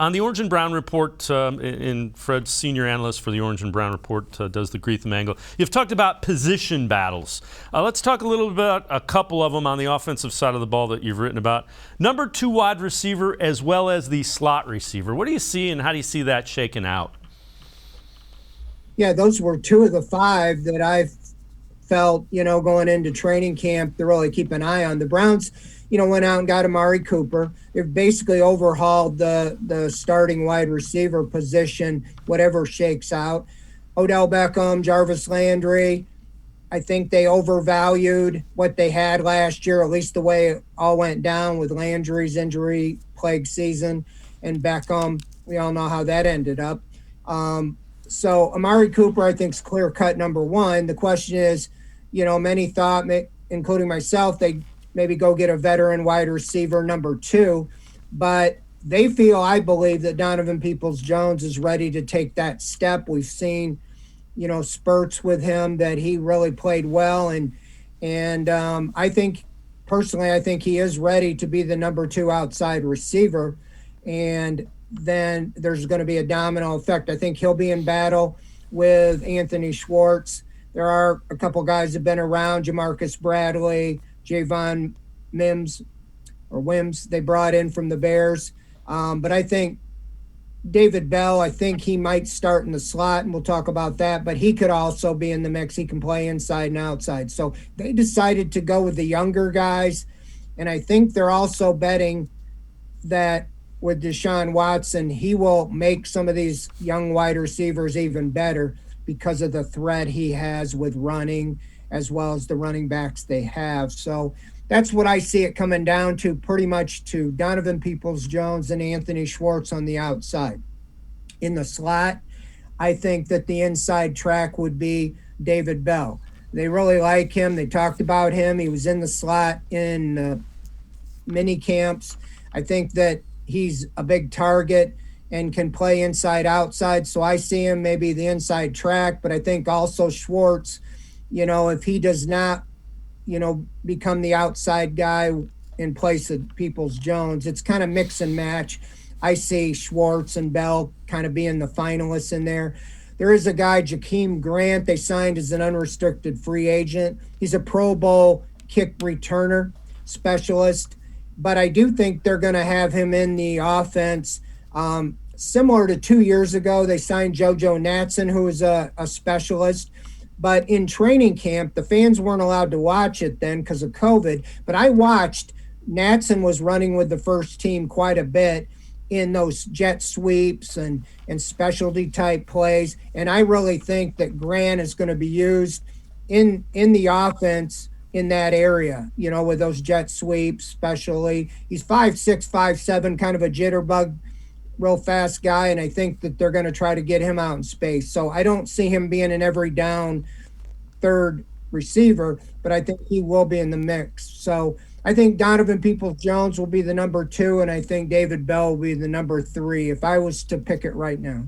On the Orange and Brown Report, in Fred's senior analyst for the Orange and Brown Report does the Greetham angle, you've talked about position battles. Let's talk a little bit about a couple of them on the offensive side of the ball that you've written about. Number 2 wide receiver as well as the slot receiver. What do you see and how do you see that shaking out? Yeah, those were 2 of the 5 that I felt, going into training camp to really keep an eye on. The Browns, went out and got Amari Cooper. They've basically overhauled the starting wide receiver position, whatever shakes out. Odell Beckham, Jarvis Landry, I think they overvalued what they had last year, at least the way it all went down with Landry's injury-plagued season. And Beckham, we all know how that ended up. So Amari Cooper, I think, is clear-cut number 1. The question is, many thought, including myself, they maybe go get a veteran wide receiver number 2. But they feel, I believe, that Donovan Peoples-Jones is ready to take that step. We've seen, spurts with him that he really played well. And I think, personally, I think he is ready to be the number 2 outside receiver. And then there's going to be a domino effect. I think he'll be in battle with Anthony Schwartz. There are a couple guys that have been around, Jamarcus Bradley, Javon Wims, they brought in from the Bears. But I think David Bell, I think he might start in the slot, and we'll talk about that, but he could also be in the mix. He can play inside and outside. So they decided to go with the younger guys, and I think they're also betting that with Deshaun Watson, he will make some of these young wide receivers even better because of the threat he has with running as well as the running backs they have. So that's what I see it coming down to, pretty much to Donovan Peoples-Jones and Anthony Schwartz on the outside. In the slot, I think that the inside track would be David Bell. They really like him. They talked about him. He was in the slot in mini camps. I think that he's a big target and can play inside outside. So I see him maybe the inside track, but I think also Schwartz, if he does not, become the outside guy in place of Peoples-Jones, it's kind of mix and match. I see Schwartz and Bell kind of being the finalists in there. There is a guy, Jakeem Grant, they signed as an unrestricted free agent. He's a Pro Bowl kick returner specialist, but I do think they're going to have him in the offense. Similar to 2 years ago, they signed JoJo Natson, who is a specialist. But in training camp, the fans weren't allowed to watch it then because of COVID. But I watched. Natson was running with the first team quite a bit in those jet sweeps and specialty type plays. And I really think that Grant is going to be used in the offense in that area, with those jet sweeps, especially. He's 5'6", 5'7", kind of a jitterbug, real fast guy, and I think that they're going to try to get him out in space. So I don't see him being an every down third receiver, but I think he will be in the mix. So I think Donovan Peoples-Jones will be the number 2, and I think David Bell will be the number 3 if I was to pick it right now.